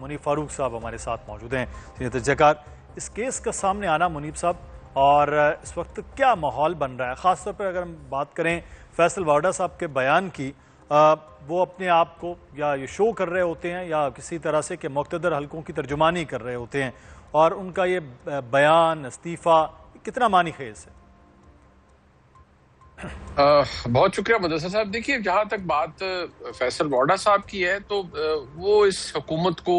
منیب فاروق صاحب ہمارے ساتھ موجود ہیں سینئر تجزیہ۔ اس کیس کا سامنے آنا منیب صاحب، اور اس وقت کیا ماحول بن رہا ہے، خاص طور پر اگر ہم بات کریں فیصل وارڈا صاحب کے بیان کی، وہ اپنے آپ کو یا یہ شو کر رہے ہوتے ہیں یا کسی طرح سے کہ مقتدر حلقوں کی ترجمانی کر رہے ہوتے ہیں، اور ان کا یہ بیان استعفیٰ کتنا معنی خیز ہے؟ بہت شکریہ مدثر صاحب۔ دیکھیے، جہاں تک بات فیصل وارڈا صاحب کی ہے تو وہ اس حکومت کو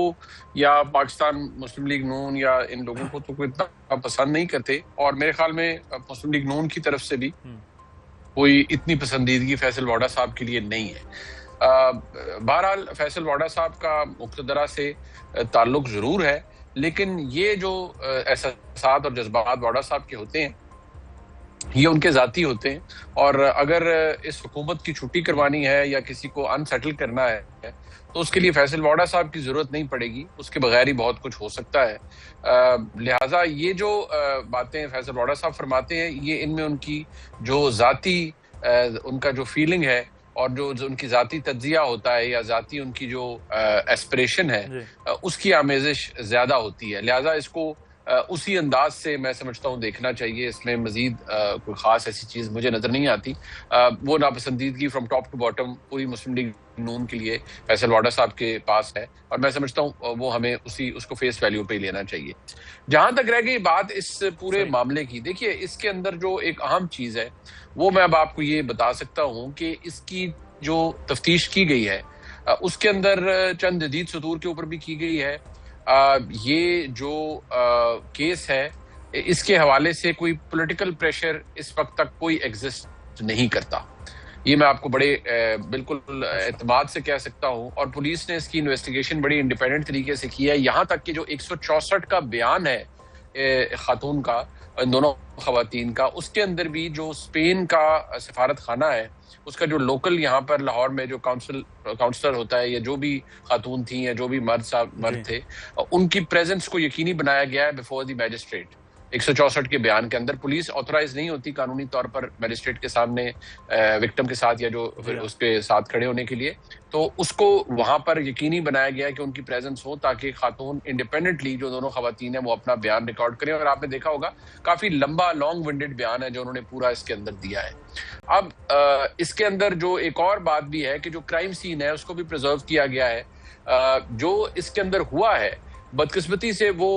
یا پاکستان مسلم لیگ نون یا ان لوگوں کو تو کوئی اتنا پسند نہیں کرتے، اور میرے خیال میں مسلم لیگ نون کی طرف سے بھی کوئی اتنی پسندیدگی فیصل وارڈا صاحب کے لیے نہیں ہے۔ بہرحال فیصل وارڈا صاحب کا مقتدرہ سے تعلق ضرور ہے، لیکن یہ جو احساسات اور جذبات وارڈا صاحب کے ہوتے ہیں یہ ان کے ذاتی ہوتے ہیں، اور اگر اس حکومت کی چھٹی کروانی ہے یا کسی کو انسیٹل کرنا ہے تو اس کے لیے فیصل وارڈا صاحب کی ضرورت نہیں پڑے گی، اس کے بغیر ہی بہت کچھ ہو سکتا ہے۔ لہٰذا یہ جو باتیں فیصل وارڈا صاحب فرماتے ہیں، یہ ان میں ان کی جو ذاتی ان کا جو فیلنگ ہے اور جو ان کی ذاتی تجزیہ ہوتا ہے یا ذاتی ان کی جو ایسپریشن ہے اس کی آمیزش زیادہ ہوتی ہے، لہٰذا اس کو اسی انداز سے میں سمجھتا ہوں دیکھنا چاہیے۔ اس میں مزید کوئی خاص ایسی چیز مجھے نظر نہیں آتی۔ وہ ناپسندیدگی فرام ٹاپ ٹو باٹم پوری مسلم لیگ نون کے لیے فیصل وارڈا صاحب کے پاس ہے، اور میں سمجھتا ہوں وہ ہمیں اس کو فیس ویلیو پہ ہی لینا چاہیے۔ جہاں تک رہ گئی بات اس پورے معاملے کی، دیکھیے اس کے اندر جو ایک اہم چیز ہے وہ میں اب آپ کو یہ بتا سکتا ہوں کہ اس کی جو تفتیش کی گئی ہے اس کے اندر چند جدید سطور کے اوپر بھی کی گئی ہے۔ یہ جو کیس ہے اس کے حوالے سے کوئی پولیٹیکل پریشر اس وقت تک کوئی ایگزسٹ نہیں کرتا، یہ میں آپ کو بڑے بالکل اعتماد سے کہہ سکتا ہوں، اور پولیس نے اس کی انویسٹیگیشن بڑی انڈیپینڈنٹ طریقے سے کی ہے۔ یہاں تک کہ جو 164 کا بیان ہے خاتون کا، ان دونوں خواتین کا، اس کے اندر بھی جو اسپین کا سفارت خانہ ہے اس کا جو لوکل یہاں پر لاہور میں جو کاؤنسلر ہوتا ہے یا جو بھی خاتون تھیں یا جو بھی مرد تھے، ان کی پریزنس کو یقینی بنایا گیا ہے بیفور دی میجسٹریٹ۔ 164 کے بیان کے اندر پولیس آتھورائز نہیں ہوتی قانونی طور پر میجسٹریٹ کے سامنے وکٹم کے ساتھ یا جو اس کے ساتھ کھڑے ہونے کے لیے، تو اس کو وہاں پر یقینی بنایا گیا کہ ان کی پریزنس ہو تاکہ خاتون انڈیپینڈنٹلی جو دونوں خواتین ہیں وہ اپنا بیان ریکارڈ کریں، اور آپ نے دیکھا ہوگا کافی لمبا لانگ ونڈڈ بیان ہے جو انہوں نے پورا اس کے اندر دیا ہے۔ اب اس کے اندر جو ایک اور بات بھی ہے کہ جو کرائم سین ہے اس کو بھی پریزرو کیا گیا ہے۔ جو اس کے اندر ہوا ہے بدقسمتی سے وہ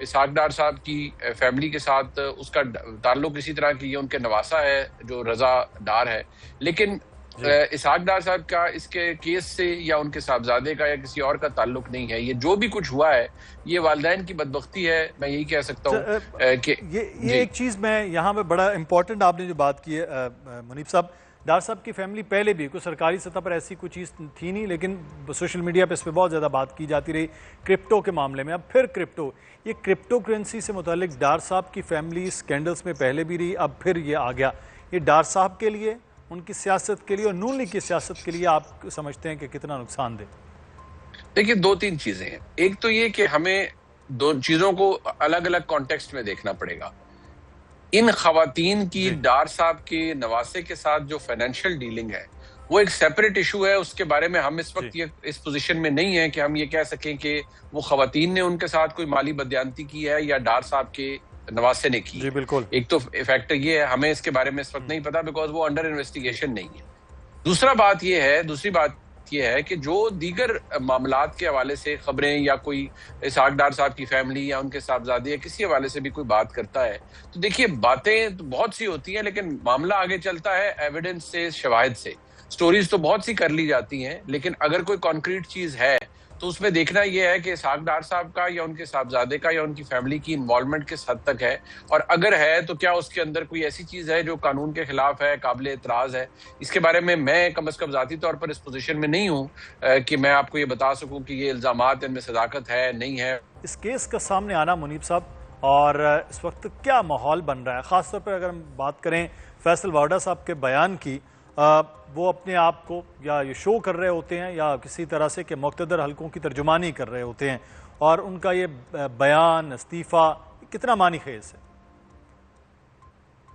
اسحاق ڈار صاحب کی فیملی کے ساتھ اس کا تعلق اسی طرح کی، یہ ان کے نواسا ہے جو رضا ڈار ہے، لیکن اسحاق ڈار صاحب کا اس کے کیس سے یا ان کے صاحبزادے کا یا کسی اور کا تعلق نہیں ہے۔ یہ جو بھی کچھ ہوا ہے یہ والدین کی بدبختی ہے، میں یہی کہہ سکتا ہوں کہ یہ ایک چیز میں یہاں پہ بڑا امپورٹنٹ آپ نے جو بات کی ہے منیب صاحب، ڈار صاحب کی فیملی پہلے بھی کوئی سرکاری سطح پر ایسی کوئی چیز تھی نہیں، لیکن سوشل میڈیا پہ اس پہ بہت زیادہ بات کی جاتی رہی کرپٹو کے معاملے میں۔ اب پھر یہ کرپٹو کرنسی سے متعلق ڈار صاحب کی فیملی سکینڈلز میں پہلے بھی رہی، اب پھر یہ آ گیا۔ یہ ڈار صاحب کے لیے، ان کی سیاست کے لیے اور نون لیگ کی سیاست کے لیے آپ سمجھتے ہیں کہ کتنا نقصان دہ؟ دیکھیے دو تین چیزیں ہیں۔ ایک تو یہ کہ ہمیں دو چیزوں کو الگ الگ کانٹیکسٹ میں دیکھنا پڑے گا۔ ان خواتین کی ڈار صاحب کے نواسے کے ساتھ جو فائنینشیل ڈیلنگ ہے وہ ایک سیپریٹ ایشو ہے، اس کے بارے میں ہم اس وقت اس پوزیشن میں نہیں ہیں کہ ہم یہ کہہ سکیں کہ وہ خواتین نے ان کے ساتھ کوئی مالی بدیانتی کی ہے یا ڈار صاحب کے نواسے نے کی۔ بالکل، ایک تو فیکٹر یہ ہے، ہمیں اس کے بارے میں اس وقت نہیں پتا بیکاز وہ انڈر انویسٹیگیشن نہیں ہے۔ دوسری بات یہ ہے کہ جو دیگر معاملات کے حوالے سے خبریں یا کوئی اسحاق ڈار صاحب کی فیملی یا ان کے صاحبزادے یا کسی حوالے سے بھی کوئی بات کرتا ہے تو دیکھیے باتیں تو بہت سی ہوتی ہیں، لیکن معاملہ آگے چلتا ہے ایویڈنس سے، شواہد سے۔ سٹوریز تو بہت سی کر لی جاتی ہیں، لیکن اگر کوئی کانکریٹ چیز ہے تو اس میں دیکھنا یہ ہے کہ اسحاق ڈار صاحب کا یا ان کے صاحبزادے کا یا ان کی فیملی کی انوالومنٹ کس حد تک ہے، اور اگر ہے تو کیا اس کے اندر کوئی ایسی چیز ہے جو قانون کے خلاف ہے، قابل اعتراض ہے۔ اس کے بارے میں کم از کم ذاتی طور پر اس پوزیشن میں نہیں ہوں کہ میں آپ کو یہ بتا سکوں کہ یہ الزامات ان میں صداقت ہے نہیں ہے۔ اس کیس کا سامنے آنا منیب صاحب، اور اس وقت کیا ماحول بن رہا ہے، خاص طور پر اگر ہم بات کریں فیصل وارڈا صاحب کے بیان کی، وہ اپنے آپ کو یا یہ شو کر رہے ہوتے ہیں یا کسی طرح سے کہ مقتدر حلقوں کی ترجمانی کر رہے ہوتے ہیں، اور ان کا یہ بیان استعفیٰ کتنا معنی خیز ہے؟